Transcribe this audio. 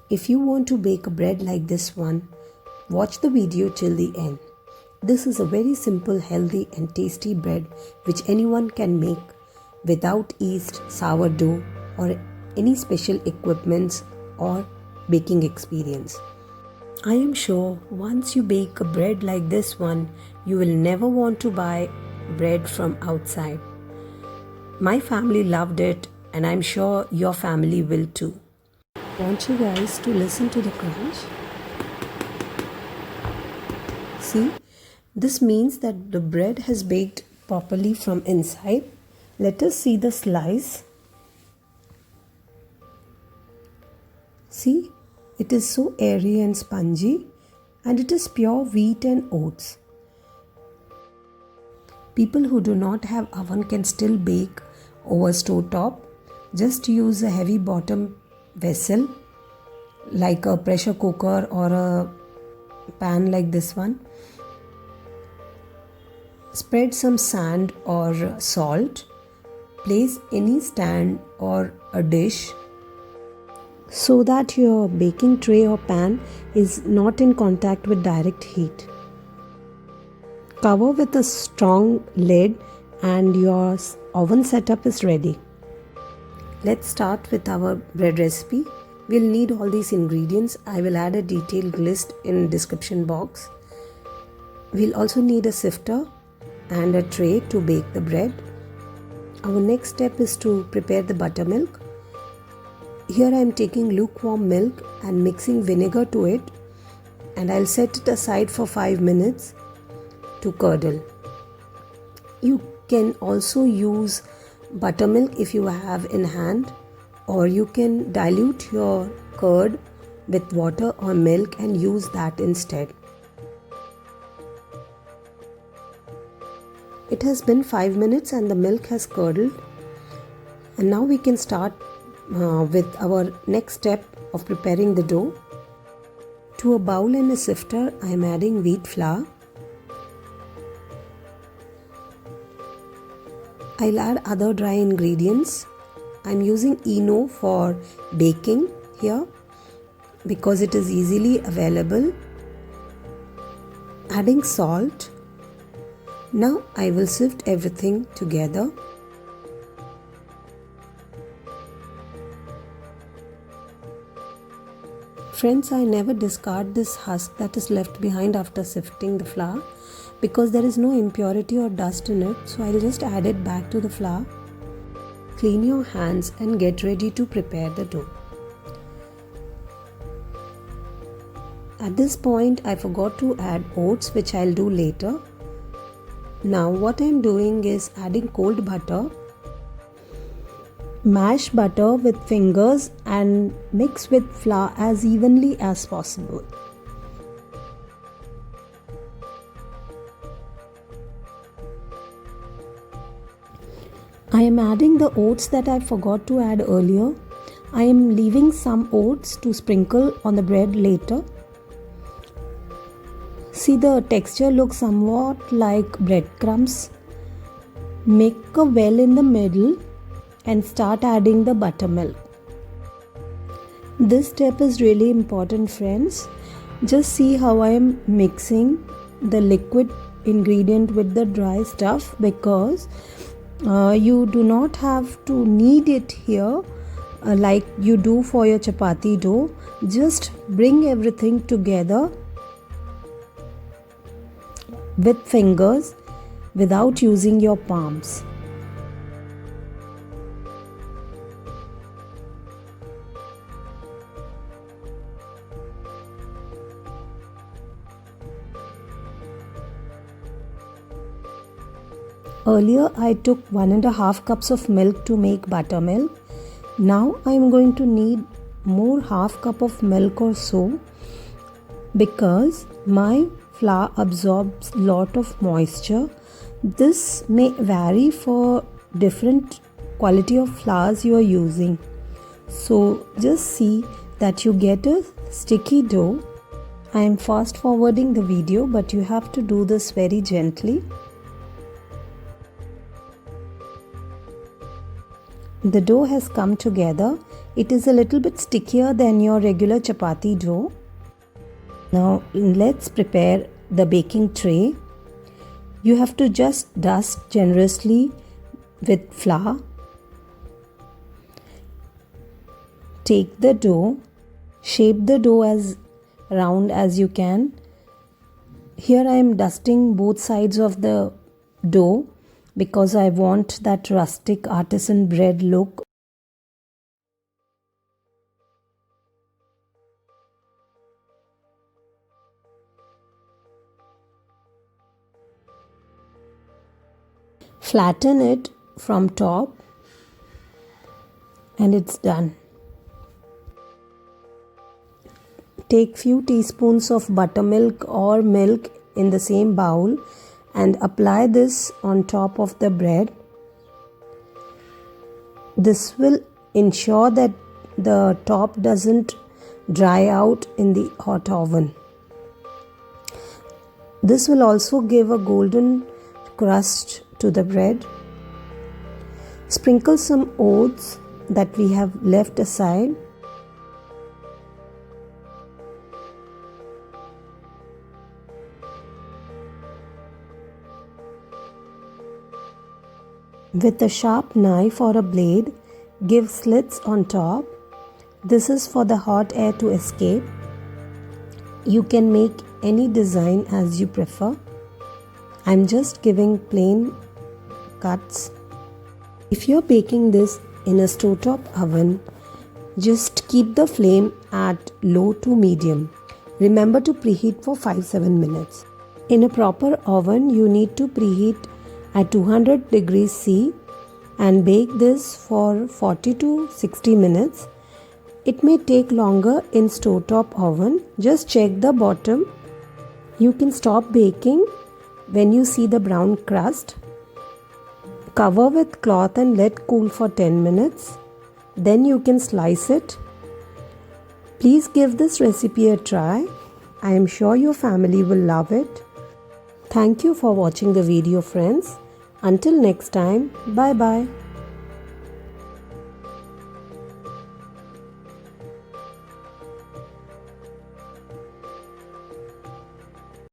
If you want to bake a bread like this one, watch the video till the end. This is a very simple, healthy and tasty bread which anyone can make without yeast, sourdough or any special equipments or baking experience. I am sure once you bake a bread like this one, you will never want to buy bread from outside. My family loved it and I'm sure your family will too. I want you guys to listen to the crunch. See, this means that the bread has baked properly from inside. Let us see the slice. See, it is so airy and spongy, and it is pure wheat and oats. People who do not have oven can still bake over stove top. Just use a heavy bottom vessel like a pressure cooker or a pan like this one. Spread some sand or salt. Place any stand or a dish so that your baking tray or pan is not in contact with direct heat. Cover with a strong lid and your oven setup is ready. Let's start with our bread recipe. We'll need all these ingredients. I will add a detailed list in description box. We'll also need a sifter and a tray to bake the bread. Our next step is to prepare the buttermilk. Here I am taking lukewarm milk and mixing vinegar to it, and I'll set it aside for 5 minutes to curdle. You can also use buttermilk if you have in hand, or you can dilute your curd with water or milk and use that instead. It has been 5 minutes and the milk has curdled, and now we can start with our next step of preparing the dough. To a bowl and a sifter, I am adding wheat flour. I'll add other dry ingredients. I'm using Eno for baking here because it is easily available. Adding salt. Now I will sift everything together. Friends, I never discard this husk that is left behind after sifting the flour because there is no impurity or dust in it, so I'll just add it back to the flour. Clean your hands and get ready to prepare the dough. At this point, I forgot to add oats, which I'll do later. Now what I'm doing is adding cold butter. Mash butter with fingers and mix with flour as evenly as possible. I am adding the oats that I forgot to add earlier. I am leaving some oats to sprinkle on the bread later. See, the texture looks somewhat like breadcrumbs. Make a well in the middle and start adding the buttermilk. This step is really important, friends. Just see how I am mixing the liquid ingredient with the dry stuff because you do not have to knead it here like you do for your chapati dough. Just bring everything together with fingers without using your palms. Earlier I took 1.5 cups of milk to make buttermilk. Now I am going to need more half cup of milk or so because my flour absorbs lot of moisture. This may vary for different quality of flours you are using. So just see that you get a sticky dough. I am fast forwarding the video, but you have to do this very gently. The dough has come together It is a little bit stickier than your regular chapati dough. Now let's prepare the baking tray. You have to just dust generously with flour. Take the dough, shape the dough as round as you can. Here I am dusting both sides of the dough because I want that rustic artisan bread look. Flatten it from top and it's done. Take few teaspoons of buttermilk or milk in the same bowl and apply this on top of the bread. This will ensure that the top doesn't dry out in the hot oven. This will also give a golden crust to the bread. Sprinkle some oats that we have left aside. With a sharp knife or a blade, give slits on top. This is for the hot air to escape. You can make any design as you prefer. I'm just giving plain cuts. If you're baking this in a stovetop oven, just keep the flame at low to medium. Remember to preheat for 5-7 minutes. In a proper oven, you need to preheat at 200 degrees C and bake this for 40 to 60 minutes. It may take longer in stovetop oven. Just check the bottom. You can stop baking when you see the brown crust. Cover with cloth and let cool for 10 minutes. Then you can slice it. Please give this recipe a try. I am sure your family will love it. Thank you for watching the video, friends. Until next time, bye bye.